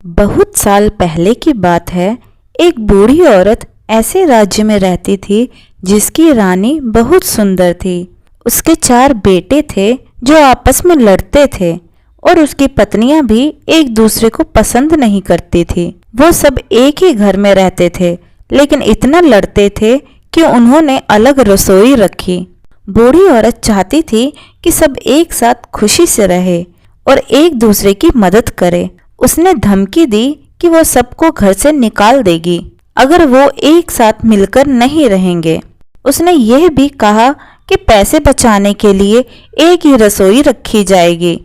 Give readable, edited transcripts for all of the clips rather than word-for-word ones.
बहुत साल पहले की बात है। एक बूढ़ी औरत ऐसे राज्य में रहती थी जिसकी रानी बहुत सुंदर थी। उसके 4 बेटे थे जो आपस में लड़ते थे और उसकी पत्नियां भी एक दूसरे को पसंद नहीं करती थी। वो सब एक ही घर में रहते थे लेकिन इतना लड़ते थे कि उन्होंने अलग रसोई रखी। बूढ़ी औरत चाहती थी कि सब एक साथ खुशी से रहे और एक दूसरे की मदद करे। उसने धमकी दी कि वो सबको घर से निकाल देगी अगर वो एक साथ मिलकर नहीं रहेंगे। उसने यह भी कहा कि पैसे बचाने के लिए एक ही रसोई रखी जाएगी।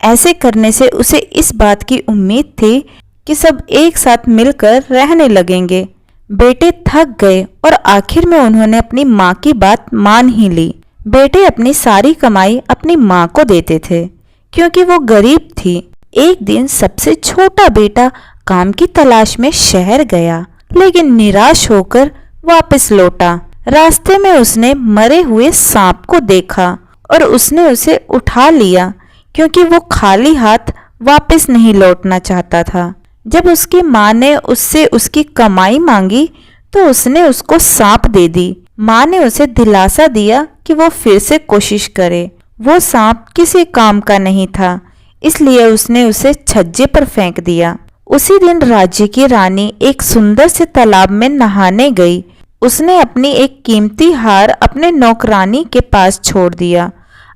ऐसे करने से उसे इस बात की उम्मीद थी कि सब एक साथ मिलकर रहने लगेंगे। बेटे थक गए और आखिर में उन्होंने अपनी माँ की बात मान ही ली। बेटे अपनी सारी कमाई अपनी माँ को देते थे क्योंकि वो गरीब थी। एक दिन सबसे छोटा बेटा काम की तलाश में शहर गया लेकिन निराश होकर वापस लौटा। रास्ते में उसने मरे हुए सांप को देखा और उसने उसे उठा लिया क्योंकि वो खाली हाथ वापस नहीं लौटना चाहता था। जब उसकी माँ ने उससे उसकी कमाई मांगी तो उसने उसको सांप दे दी। माँ ने उसे दिलासा दिया कि वो फिर से कोशिश करे। वो सांप किसी काम का नहीं था इसलिए उसने उसे छज्जे पर फेंक दिया। उसी दिन राज्य की रानी एक सुंदर से तालाब में नहाने गई। उसने अपनी एक कीमती हार अपने नौकरानी के पास छोड़ दिया।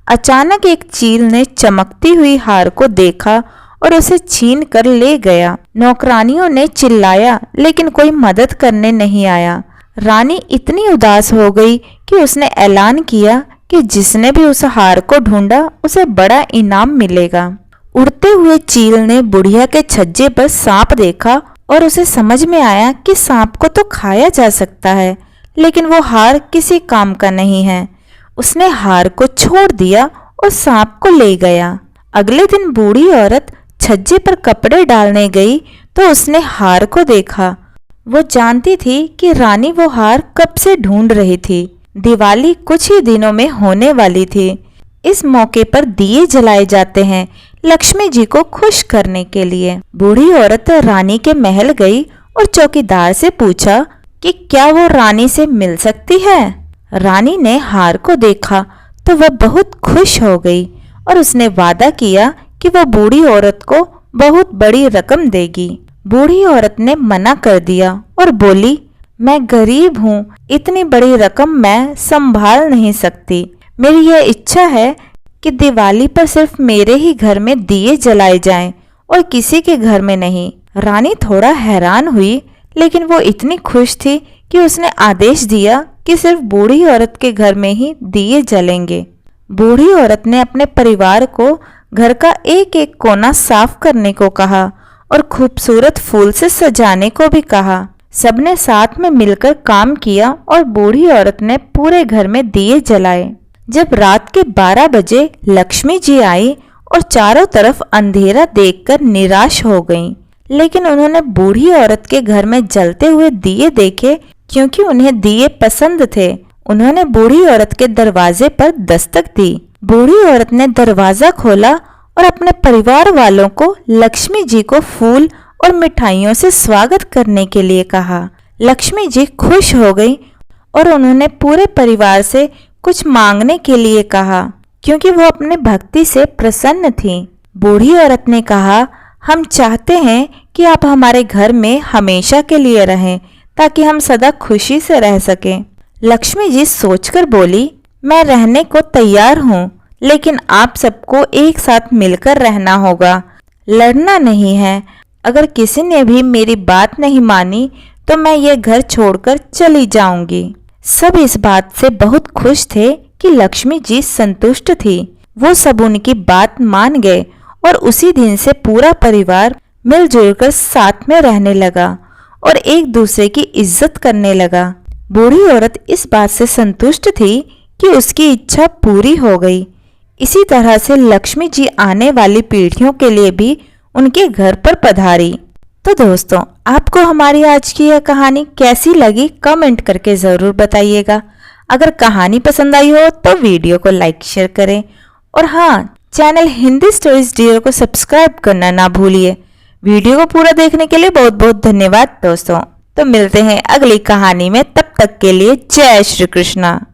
अचानक एक चील ने चमकती हुई हार को देखा और उसे छीन कर ले गया। नौकरानियों ने चिल्लाया लेकिन कोई मदद करने नहीं आया। रानी इतनी उदास हो गई कि उसने ऐलान किया कि जिसने भी उस हार को ढूंढा उसे बड़ा इनाम मिलेगा। उड़ते हुए चील ने बुढ़िया के छज्जे पर सांप देखा और उसे समझ में आया कि सांप को तो खाया जा सकता है लेकिन वो हार किसी काम का नहीं है। उसने हार को छोड़ दिया और सांप को ले गया। अगले दिन बूढ़ी औरत छज्जे पर कपड़े डालने गई तो उसने हार को देखा। वो जानती थी कि रानी वो हार कब से ढूंढ रही थी। दिवाली कुछ ही दिनों में होने वाली थी। इस मौके पर दिए जलाए जाते हैं लक्ष्मी जी को खुश करने के लिए। बूढ़ी औरत रानी के महल गई और चौकीदार से पूछा कि क्या वो रानी से मिल सकती है। रानी ने हार को देखा तो वह बहुत खुश हो गई और उसने वादा किया कि वह बूढ़ी औरत को बहुत बड़ी रकम देगी। बूढ़ी औरत ने मना कर दिया और बोली, मैं गरीब हूँ, इतनी बड़ी रकम मैं संभाल नहीं सकती। मेरी यह इच्छा है कि दिवाली पर सिर्फ मेरे ही घर में दिए जलाए जाएं और किसी के घर में नहीं। रानी थोड़ा हैरान हुई लेकिन वो इतनी खुश थी कि उसने आदेश दिया कि सिर्फ बूढ़ी औरत के घर में ही दिए जलेंगे। बूढ़ी औरत ने अपने परिवार को घर का एक एक कोना साफ करने को कहा और खूबसूरत फूल से सजाने को भी कहा। सबने साथ में मिलकर काम किया और बूढ़ी औरत ने पूरे घर में दिए जलाए। जब रात के 12 बजे लक्ष्मी जी आई और चारों तरफ अंधेरा देखकर निराश हो गईं। लेकिन उन्होंने बूढ़ी औरत के घर में जलते हुए दिए देखे क्योंकि उन्हें दिए पसंद थे। उन्होंने बूढ़ी औरत के दरवाजे पर दस्तक दी। बूढ़ी औरत ने दरवाजा खोला और अपने परिवार वालों को लक्ष्मी जी को फूल और मिठाइयों से स्वागत करने के लिए कहा। लक्ष्मी जी खुश हो गई और उन्होंने पूरे परिवार से कुछ मांगने के लिए कहा क्योंकि वो अपने भक्ति से प्रसन्न थी। बूढ़ी औरत ने कहा, हम चाहते हैं कि आप हमारे घर में हमेशा के लिए रहें ताकि हम सदा खुशी से रह सकें। लक्ष्मी जी सोचकर बोली, मैं रहने को तैयार हूँ लेकिन आप सबको एक साथ मिलकर रहना होगा, लड़ना नहीं है। अगर किसी ने भी मेरी बात नहीं मानी तो मैं ये घर छोड़कर चली जाऊंगी। सब इस बात से बहुत खुश थे कि लक्ष्मी जी संतुष्ट थी। वो सब उनकी बात मान गए और उसी दिन से पूरा परिवार मिलजुल कर साथ में रहने लगा और एक दूसरे की इज्जत करने लगा। बूढ़ी औरत इस बात से संतुष्ट थी कि उसकी इच्छा पूरी हो गई। इसी तरह से लक्ष्मी जी आने वाली पीढ़ियों के लिए भी उनके घर पर पधारी। तो दोस्तों, आपको हमारी आज की यह कहानी कैसी लगी कमेंट करके ज़रूर बताइएगा। अगर कहानी पसंद आई हो तो वीडियो को लाइक शेयर करें और हाँ, चैनल हिंदी स्टोरीज डियर को सब्सक्राइब करना ना भूलिए। वीडियो को पूरा देखने के लिए बहुत बहुत धन्यवाद दोस्तों। तो मिलते हैं अगली कहानी में, तब तक के लिए जय श्री कृष्णा।